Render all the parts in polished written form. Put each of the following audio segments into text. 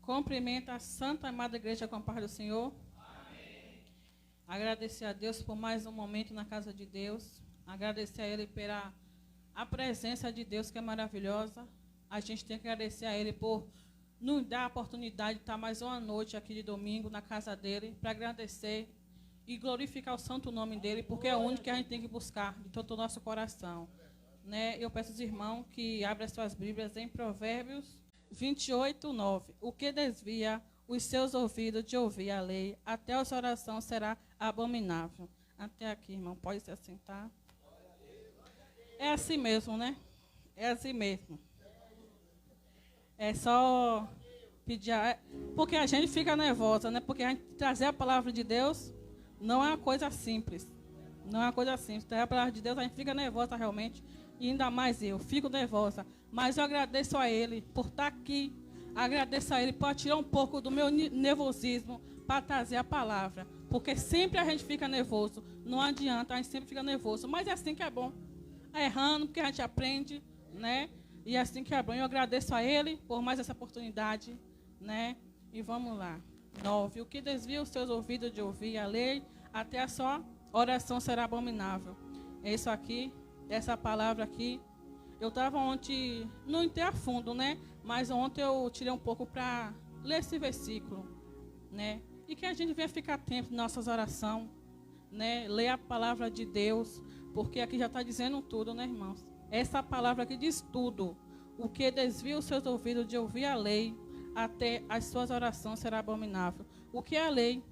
Cumprimento a Santa Amada Igreja com a paz do Senhor. Amém. Agradecer a Deus por mais um momento na casa de Deus. Agradecer a Ele pela a presença de Deus, que é maravilhosa. A gente tem que agradecer a Ele por nos dar a oportunidade de estar mais uma noite aqui de domingo na casa dEle, para agradecer e glorificar o santo nome dEle, porque é o único que a gente tem que buscar de todo o nosso coração. Né? Eu peço aos irmãos que abram as suas Bíblias em Provérbios 28, 9. O que desvia os seus ouvidos de ouvir a lei, até a sua oração será abominável. Até aqui, irmão, pode se assentar. É assim mesmo, né? É assim mesmo. É só pedir, porque a gente fica nervosa, né? Porque a gente trazer a palavra de Deus não é uma coisa simples. Não é uma coisa simples. Trazer a palavra de Deus, a gente fica nervosa realmente. E ainda mais eu fico nervosa. Mas eu agradeço a Ele por estar aqui. Agradeço a Ele por tirar um pouco do meu nervosismo para trazer a palavra. Porque sempre a gente fica nervoso. Não adianta, a gente sempre fica nervoso. Mas é assim que é bom. É errando, porque a gente aprende, né? E é assim que é bom. Eu agradeço a Ele por mais essa oportunidade, né? E vamos lá. 9. O que desvia os seus ouvidos de ouvir a lei, até a sua oração será abominável. É isso aqui. Essa palavra aqui, eu estava ontem, não entrei a fundo, né? Mas ontem eu tirei um pouco para ler esse versículo, né? E que a gente venha ficar atento nas nossas orações, né? Ler a palavra de Deus, porque aqui já está dizendo tudo, né, irmãos? Essa palavra aqui diz tudo. O que desvia os seus ouvidos de ouvir a lei, até as suas orações será abominável. O que é a lei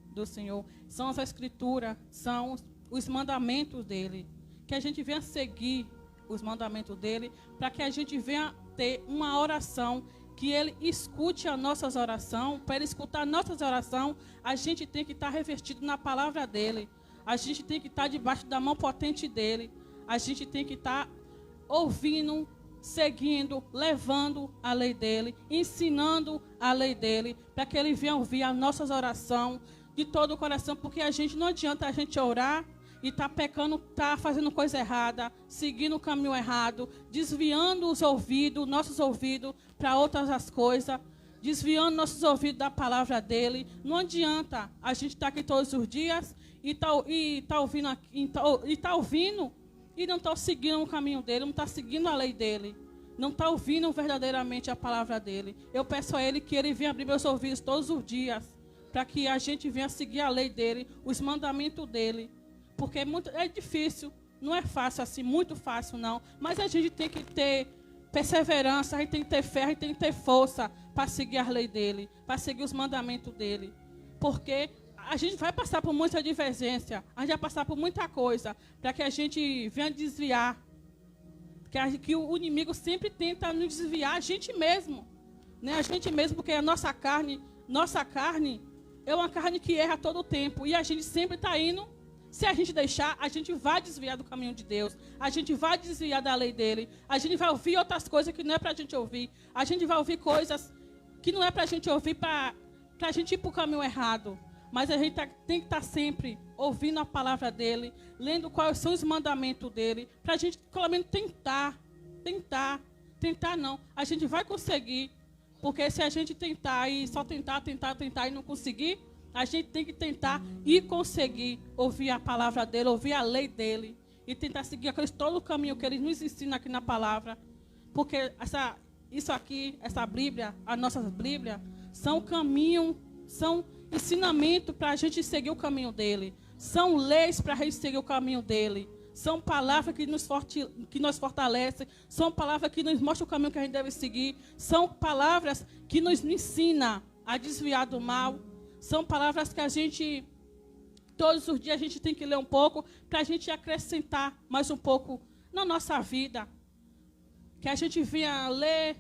do Senhor? São as escrituras, são os mandamentos dele. Que a gente venha seguir os mandamentos dele, para que a gente venha ter uma oração, que ele escute as nossas orações. Para ele escutar nossas orações, a gente tem que estar revestido na palavra dele. A gente tem que estar debaixo da mão potente dele. A gente tem que estar ouvindo, seguindo, levando a lei dele, ensinando a lei dele, para que ele venha ouvir as nossas orações de todo o coração, porque a gente não adianta a gente orar e está pecando, está fazendo coisa errada, seguindo o caminho errado, desviando os ouvidos, nossos ouvidos, para outras as coisas, desviando nossos ouvidos da palavra dele. Não adianta a gente estar aqui todos os dias e tá ouvindo e não está seguindo o caminho dele, não está seguindo a lei dele, não está ouvindo verdadeiramente a palavra dele. Eu peço a ele que ele venha abrir meus ouvidos todos os dias, para que a gente venha seguir a lei dele, os mandamentos dele. Porque é difícil, não é fácil assim, muito fácil não. Mas a gente tem que ter perseverança, a gente tem que ter fé, a gente tem que ter força para seguir a lei dele, para seguir os mandamentos dele. Porque a gente vai passar por muita divergência, a gente vai passar por muita coisa, para que a gente venha desviar. Que o inimigo sempre tenta nos desviar, a gente mesmo. Né? A gente mesmo, porque a nossa carne é uma carne que erra todo o tempo. E a gente sempre está indo. Se a gente deixar, a gente vai desviar do caminho de Deus. A gente vai desviar da lei dele. A gente vai ouvir outras coisas que não é para a gente ouvir. A gente vai ouvir coisas que não é para a gente ouvir, para a gente ir para o caminho errado. Mas a gente tem que estar sempre ouvindo a palavra dele, lendo quais são os mandamentos dele, para a gente, pelo menos, tentar não. A gente vai conseguir, porque se a gente tentar e só tentar e não conseguir, a gente tem que tentar e conseguir ouvir a palavra dele, ouvir a lei dele e tentar seguir todo o caminho que ele nos ensina aqui na palavra. Porque isso aqui, essa Bíblia, as nossas Bíblias, são caminho, são ensinamento para a gente seguir o caminho dele. São leis para a gente seguir o caminho dele. São palavras que nos fortalecem. São palavras que nos mostram o caminho que a gente deve seguir. São palavras que nos ensinam a desviar do mal. São palavras que a gente, todos os dias, a gente tem que ler um pouco para a gente acrescentar mais um pouco na nossa vida. Que a gente venha ler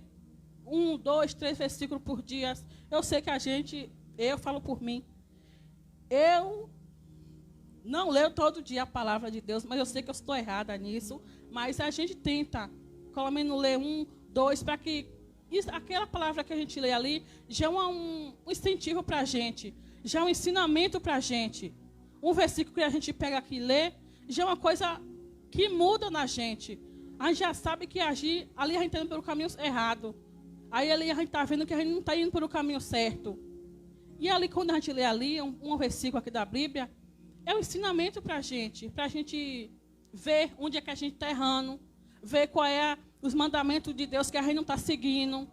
1, 2, 3 versículos por dia. Eu sei que eu falo por mim, eu não leio todo dia a palavra de Deus, mas eu sei que eu estou errada nisso. Mas a gente tenta, pelo menos, ler 1, 2, para que aquela palavra que a gente lê ali já é um incentivo para a gente, já é um ensinamento para a gente. Um versículo que a gente pega aqui e lê, já é uma coisa que muda na gente. A gente já sabe que agir ali a gente está indo pelo caminho errado. Aí ali a gente está vendo que a gente não está indo para o caminho certo. E ali, quando a gente lê ali, um versículo aqui da Bíblia, é um ensinamento para a gente ver onde é que a gente está errando, ver qual é os mandamentos de Deus que a gente não está seguindo,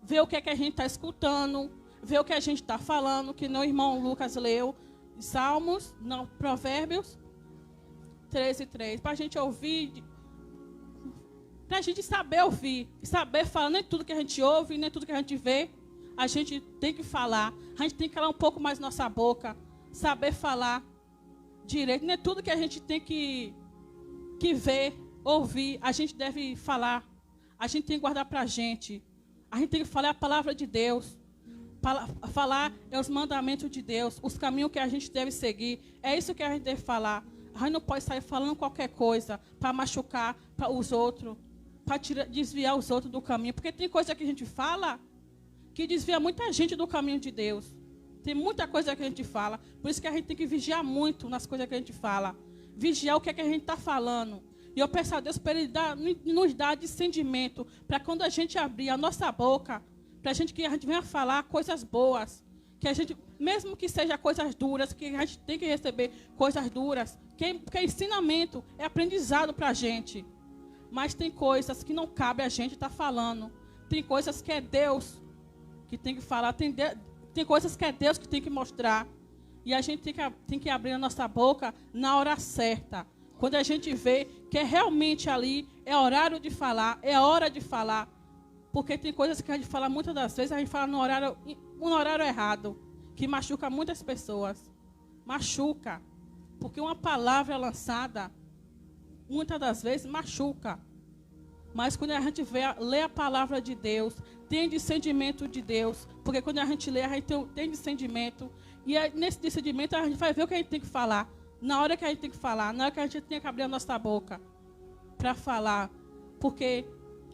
ver o que é que a gente está escutando, ver o que a gente está falando, que o irmão Lucas leu, Salmos, não, Provérbios 13:3, para a gente ouvir, para a gente saber ouvir, saber falar. Nem tudo que a gente ouve, nem tudo que a gente vê, a gente tem que falar. A gente tem que calar um pouco mais nossa boca, saber falar direito. Nem tudo que a gente tem que ver, ouvir, a gente deve falar. A gente tem que guardar para a gente. A gente tem que falar a palavra de Deus. Falar é os mandamentos de Deus, os caminhos que a gente deve seguir. É isso que a gente deve falar. A gente não pode sair falando qualquer coisa para machucar para os outros, para desviar os outros do caminho. Porque tem coisa que a gente fala que desvia muita gente do caminho de Deus. Tem muita coisa que a gente fala. Por isso que a gente tem que vigiar muito nas coisas que a gente fala. Vigiar o que é que a gente está falando. E eu peço a Deus para Ele nos dar discernimento, para quando a gente abrir a nossa boca, para que a gente venha falar coisas boas. Que a gente, mesmo que seja coisas duras, que a gente tem que receber coisas duras, porque ensinamento é aprendizado para a gente. Mas tem coisas que não cabe a gente estar falando. Tem coisas que é Deus que tem que falar. Tem coisas que é Deus que tem que mostrar. E a gente tem que abrir a nossa boca na hora certa. Quando a gente vê que é realmente ali, é horário de falar, é hora de falar. Porque tem coisas que a gente fala muitas das vezes, a gente fala no horário errado, que machuca muitas pessoas. Machuca. Porque uma palavra lançada, muitas das vezes, machuca. Mas quando a gente lê a palavra de Deus, tem discernimento de Deus. Porque quando a gente lê, a gente tem discernimento. E nesse discernimento a gente vai ver o que a gente tem que falar. Na hora que a gente tem que falar, na hora que a gente tem que abrir a nossa boca para falar. Porque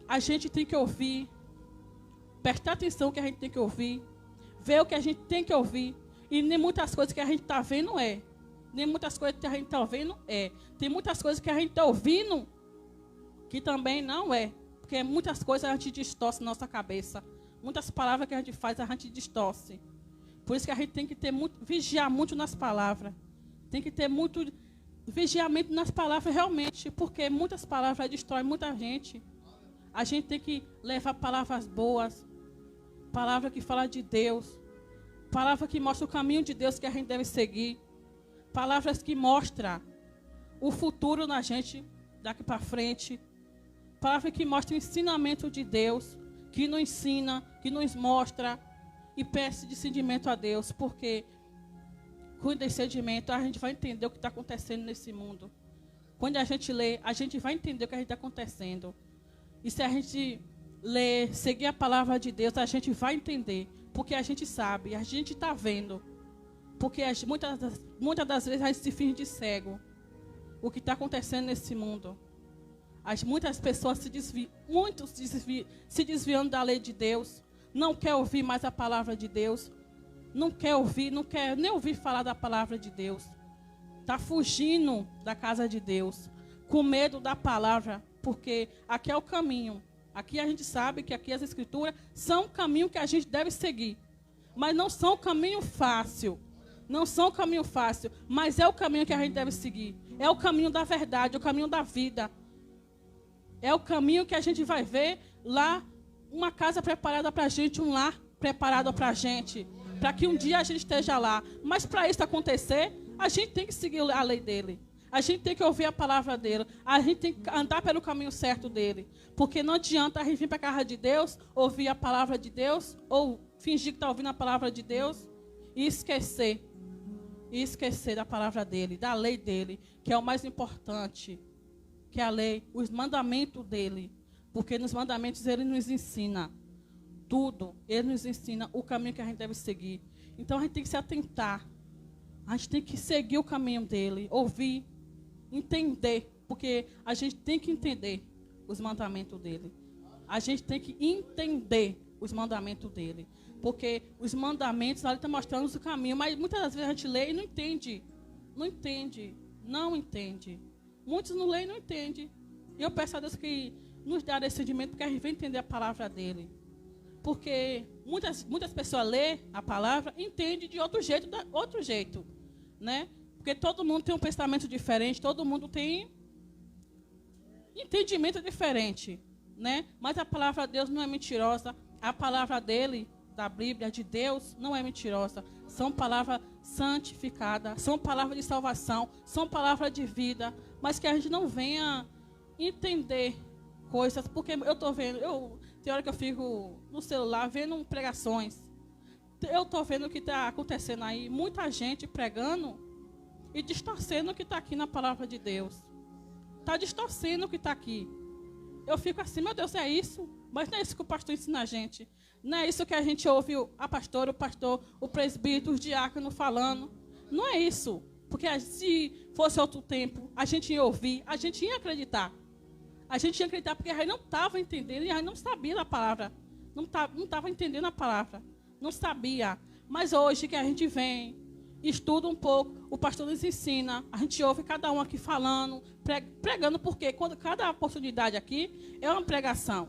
a gente tem que ouvir, prestar atenção no que a gente tem que ouvir, ver o que a gente tem que ouvir. E nem muitas coisas que a gente está vendo é. Nem muitas coisas que a gente está ouvindo é. Tem muitas coisas que a gente está ouvindo que também não é. Porque muitas coisas a gente distorce na nossa cabeça. Muitas palavras que a gente faz, a gente distorce. Por isso que a gente tem que vigiar muito nas palavras. Tem que ter muito vigiamento nas palavras realmente. Porque muitas palavras destroem muita gente. A gente tem que levar palavras boas. Palavra que fala de Deus. Palavra que mostra o caminho de Deus que a gente deve seguir. Palavras que mostram o futuro na gente daqui para frente. Palavra que mostra o ensinamento de Deus, que nos ensina, que nos mostra. E peça discernimento a Deus, porque com o discernimento a gente vai entender o que está acontecendo nesse mundo. Quando a gente lê, a gente vai entender o que está acontecendo. E se a gente ler, seguir a palavra de Deus, a gente vai entender. Porque a gente sabe, a gente está vendo. Porque muitas das vezes a gente se finge de cego. O que está acontecendo nesse mundo. Muitas pessoas se desviando da lei de Deus. Não quer ouvir mais a palavra de Deus. Não quer ouvir, não quer nem ouvir falar da palavra de Deus. Está fugindo da casa de Deus. Com medo da palavra. Porque aqui é o caminho. Aqui a gente sabe que aqui as escrituras são o caminho que a gente deve seguir. Mas não são o caminho fácil. Não são o caminho fácil. Mas é o caminho que a gente deve seguir. É o caminho da verdade, o caminho da vida. É o caminho que a gente vai ver lá. Uma casa preparada para a gente, um lar preparado para a gente. Para que um dia a gente esteja lá. Mas para isso acontecer, a gente tem que seguir a lei dele. A gente tem que ouvir a palavra dele. A gente tem que andar pelo caminho certo dele. Porque não adianta a gente vir para a casa de Deus, ouvir a palavra de Deus, ou fingir que está ouvindo a palavra de Deus, e esquecer. E esquecer da palavra dele, da lei dele, que é o mais importante. Que é a lei, os mandamentos dele. Porque nos mandamentos ele nos ensina tudo. Ele nos ensina o caminho que a gente deve seguir. Então a gente tem que se atentar. A gente tem que seguir o caminho dele, ouvir, entender. Porque a gente tem que entender os mandamentos dele. A gente tem que entender os mandamentos dele. Porque os mandamentos, ele está mostrando o caminho. Mas muitas das vezes a gente lê e não entende. Não entende. Não entende. Muitos não leem e não entendem. E eu peço a Deus que nos dá esse entendimento, porque a gente vai entender a palavra dele. Porque muitas pessoas lêem a palavra e entendem de outro jeito, né? Porque todo mundo tem um pensamento diferente, todo mundo tem entendimento diferente, né? Mas a palavra de Deus não é mentirosa. A palavra dele, da Bíblia, de Deus, não é mentirosa. São palavras santificadas, são palavras de salvação, são palavras de vida, mas que a gente não venha entender coisas, porque eu estou vendo, tem hora que eu fico no celular vendo pregações, eu estou vendo o que está acontecendo aí, muita gente pregando e distorcendo o que está aqui na palavra de Deus, está distorcendo o que está aqui. Eu fico assim, meu Deus, é isso? Mas não é isso que o pastor ensina a gente. Não é isso que a gente ouve a pastora, o pastor, o presbítero, os diáconos falando. Não é isso. Porque se fosse outro tempo, a gente ia ouvir, a gente ia acreditar. A gente ia acreditar porque a gente não estava entendendo e a gente não sabia da palavra. Não estava entendendo a palavra. Não sabia. Mas hoje que a gente vem, estuda um pouco, o pastor nos ensina, a gente ouve cada um aqui falando, pregando, porque cada oportunidade aqui é uma pregação.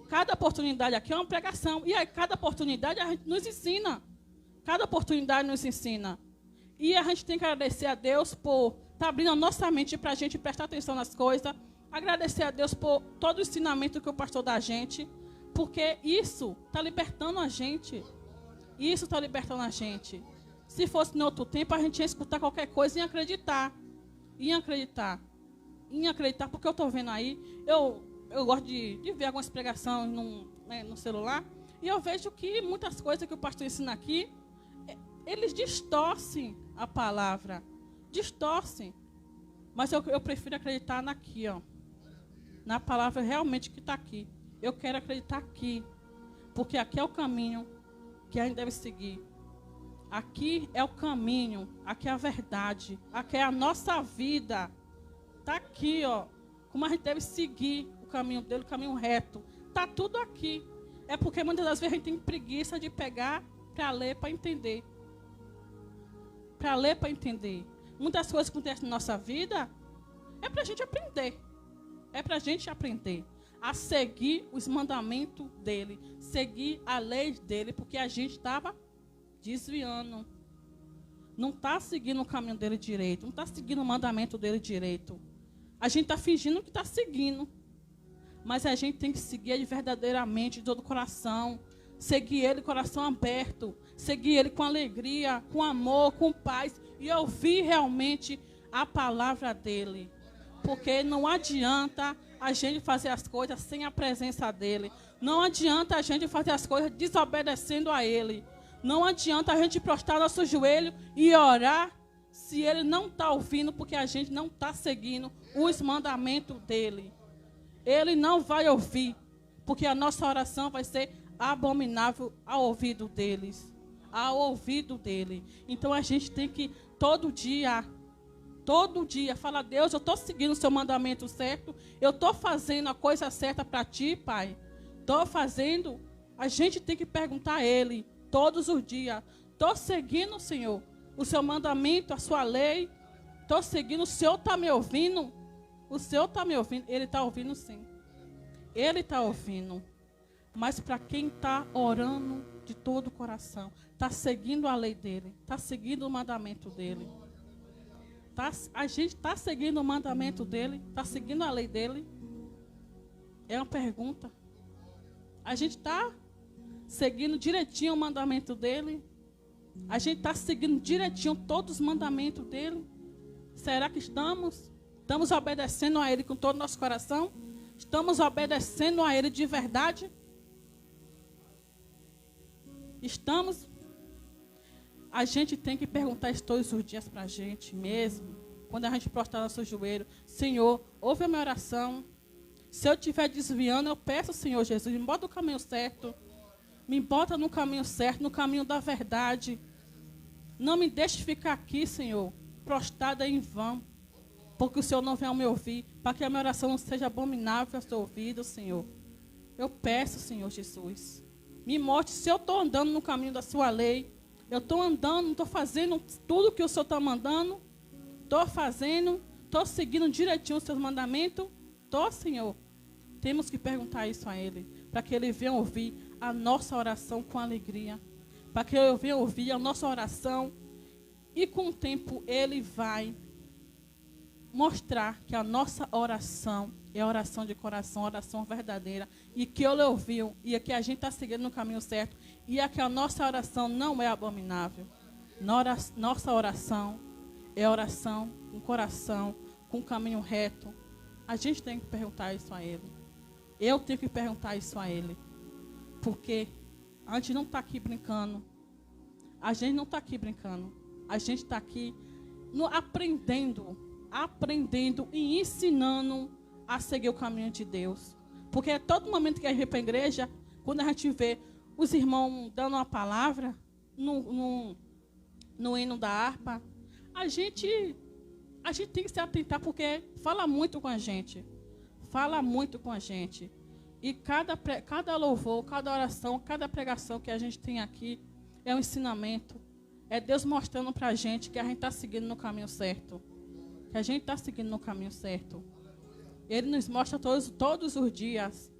Cada oportunidade aqui é uma pregação. E aí, cada oportunidade a gente nos ensina. Cada oportunidade nos ensina. E a gente tem que agradecer a Deus por estar abrindo a nossa mente para a gente prestar atenção nas coisas. Agradecer a Deus por todo o ensinamento que o pastor dá a gente. Porque isso está libertando a gente. Isso está libertando a gente. Se fosse no outro tempo, a gente ia escutar qualquer coisa e ia acreditar. Ia acreditar. Ia acreditar, porque eu estou vendo aí. Eu gosto de ver algumas pregações no celular. E eu vejo que muitas coisas que o pastor ensina aqui, eles distorcem a palavra. Distorcem. Mas eu prefiro acreditar naqui, ó. Na palavra realmente que está aqui. Eu quero acreditar aqui. Porque aqui é o caminho que a gente deve seguir. Aqui é o caminho. Aqui é a verdade. Aqui é a nossa vida. Está aqui, ó. Como a gente deve seguir o caminho dele, o caminho reto. Está tudo aqui. É porque muitas das vezes a gente tem preguiça de pegar para ler, para entender. Para ler, para entender. Muitas coisas que acontecem na nossa vida é para a gente aprender. É para a gente aprender a seguir os mandamentos dele, seguir a lei dele, porque a gente estava desviando. Não está seguindo o caminho dele direito, não está seguindo o mandamento dele direito. A gente está fingindo que está seguindo. Mas a gente tem que seguir ele verdadeiramente, de todo o coração. Seguir ele com o coração aberto. Seguir ele com alegria, com amor, com paz. E ouvir realmente a palavra dele. Porque não adianta a gente fazer as coisas sem a presença dele. Não adianta a gente fazer as coisas desobedecendo a ele. Não adianta a gente prostrar nosso joelho e orar se ele não está ouvindo, porque a gente não está seguindo os mandamentos dele. Ele não vai ouvir, porque a nossa oração vai ser abominável ao ouvido deles. Ao ouvido dele. Então a gente tem que todo dia falar: Deus, eu estou seguindo o seu mandamento certo. Eu estou fazendo a coisa certa para ti, Pai. Estou fazendo. A gente tem que perguntar a ele todos os dias: estou seguindo, Senhor, o seu mandamento, a sua lei? Estou seguindo, o Senhor está me ouvindo? O Senhor está me ouvindo? Ele está ouvindo, sim. Ele está ouvindo. Mas para quem está orando de todo o coração, está seguindo a lei dele, está seguindo o mandamento dele. A gente está seguindo o mandamento dele, está seguindo a lei dele? É uma pergunta. A gente está seguindo direitinho o mandamento dele? A gente está seguindo direitinho todos os mandamentos dele? Será que estamos obedecendo a ele com todo o nosso coração? Estamos obedecendo a ele de verdade? Estamos? A gente tem que perguntar isso todos os dias para a gente mesmo. Quando a gente prostrar nosso joelho: Senhor, ouve a minha oração. Se eu estiver desviando, eu peço, Senhor Jesus, me bota no caminho certo. Me bota no caminho certo, no caminho da verdade. Não me deixe ficar aqui, Senhor, prostrada em vão, porque o Senhor não vem ao me ouvir, para que a minha oração não seja abominável ao seu ouvido, Senhor. Eu peço, Senhor Jesus, me mostre se eu estou andando no caminho da sua lei. Eu estou andando, estou fazendo tudo que o Senhor está mandando. Estou fazendo, estou seguindo direitinho os seus mandamentos. Estou, Senhor. Temos que perguntar isso a ele. para que Ele venha ouvir a nossa oração com alegria, para que Ele venha ouvir a nossa oração, e com o tempo Ele vai mostrar que a nossa oração é oração de coração, oração verdadeira, e que Ele ouviu, e que a gente está seguindo no caminho certo, e que a nossa oração não é abominável. Nossa oração é oração com coração, com caminho reto. A gente tem que perguntar isso a Ele. Eu tenho que perguntar isso a Ele. Porque a gente não está aqui brincando. A gente não está aqui brincando. A gente está aqui aprendendo e ensinando a seguir o caminho de Deus. Porque a todo momento que a gente vem para a igreja, quando a gente vê os irmãos dando uma palavra no hino da harpa, a gente tem que se atentar, porque fala muito com a gente. Fala muito com a gente. E cada louvor, cada oração, cada pregação que a gente tem aqui é um ensinamento. É Deus mostrando para a gente que a gente está seguindo no caminho certo. Que a gente está seguindo no caminho certo. Ele nos mostra todos os dias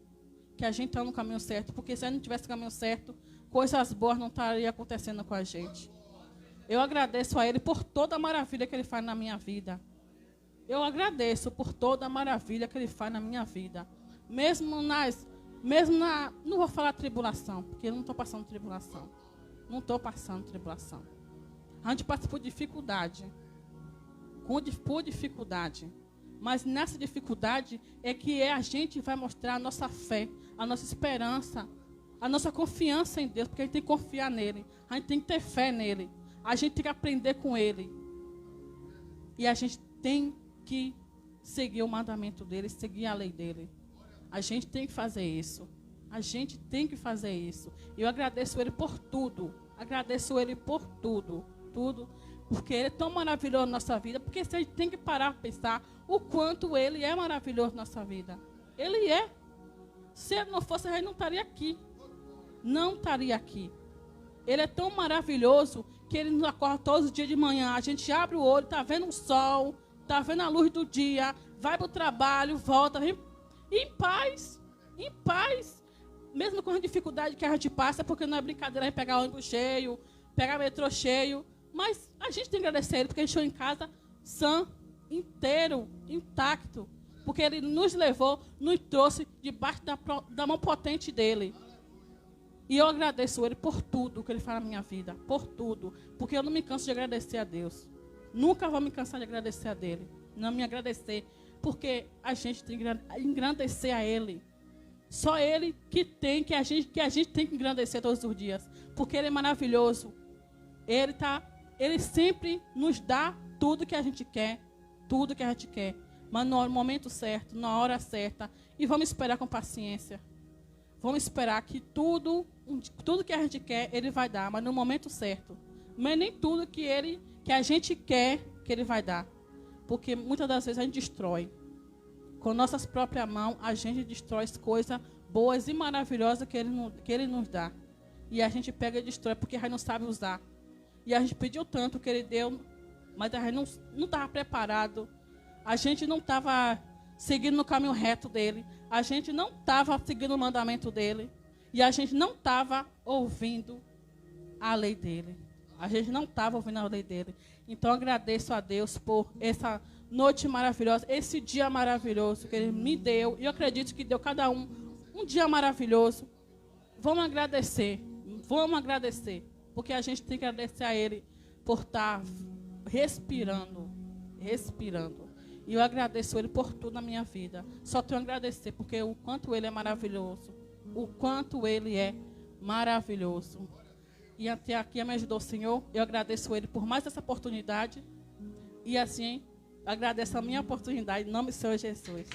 que a gente está no caminho certo. Porque se a gente não tivesse no caminho certo, coisas boas não estariam acontecendo com a gente. Eu agradeço a Ele por toda a maravilha que Ele faz na minha vida. Eu agradeço por toda a maravilha que Ele faz na minha vida. Não vou falar tribulação, porque eu não estou passando tribulação. Não estou passando tribulação. A gente passa por dificuldade. Por dificuldade. Mas nessa dificuldade é que a gente vai mostrar a nossa fé, a nossa esperança, a nossa confiança em Deus, porque a gente tem que confiar nele. A gente tem que ter fé nele. A gente tem que aprender com Ele. E a gente tem que seguir o mandamento dEle, seguir a lei dEle. A gente tem que fazer isso. A gente tem que fazer isso. Eu agradeço Ele por tudo. Agradeço Ele por tudo. Tudo. Porque Ele é tão maravilhoso na nossa vida. Porque a gente tem que parar para pensar o quanto Ele é maravilhoso na nossa vida. Ele é. Se Ele não fosse, a gente não estaria aqui. Não estaria aqui. Ele é tão maravilhoso que Ele nos acorda todos os dias de manhã. A gente abre o olho, está vendo o sol, está vendo a luz do dia, vai para o trabalho, volta, vem em paz, em paz. Mesmo com a dificuldade que a gente passa, porque não é brincadeira a gente pegar ônibus cheio, pegar metrô cheio. Mas a gente tem que agradecer Ele, porque a gente chegou em casa sã, inteiro, intacto. Porque Ele nos levou, nos trouxe debaixo da mão potente dEle. E eu agradeço Ele por tudo que Ele faz na minha vida. Por tudo. Porque eu não me canso de agradecer a Deus. Nunca vou me cansar de agradecer a dEle. Não me agradecer. Porque a gente tem que engrandecer a Ele. Só Ele que a gente tem que engrandecer todos os dias. Porque Ele é maravilhoso. Ele sempre nos dá tudo que a gente quer. Tudo que a gente quer. Mas no momento certo, na hora certa. E vamos esperar com paciência. Vamos esperar que tudo que a gente quer, Ele vai dar, mas no momento certo. Mas nem tudo que a gente quer, que Ele vai dar. Porque muitas das vezes a gente destrói. Com nossas próprias mãos, a gente destrói coisas boas e maravilhosas que Ele nos dá. E a gente pega e destrói, porque a gente não sabe usar. E a gente pediu tanto que Ele deu, mas a gente não estava preparado. A gente não estava seguindo no caminho reto dEle. A gente não estava seguindo o mandamento dEle. E a gente não estava ouvindo a lei dEle. A gente não estava ouvindo a lei dEle. Então, eu agradeço a Deus por essa noite maravilhosa, esse dia maravilhoso que Ele me deu. E eu acredito que deu cada um dia maravilhoso. Vamos agradecer. Porque a gente tem que agradecer a Ele por estar respirando. E eu agradeço Ele por tudo na minha vida. Só tenho a agradecer, porque o quanto Ele é maravilhoso. O quanto Ele é maravilhoso. E até aqui me ajudou o Senhor. Eu agradeço Ele por mais essa oportunidade. E assim, agradeço a minha oportunidade. Em nome do Senhor Jesus.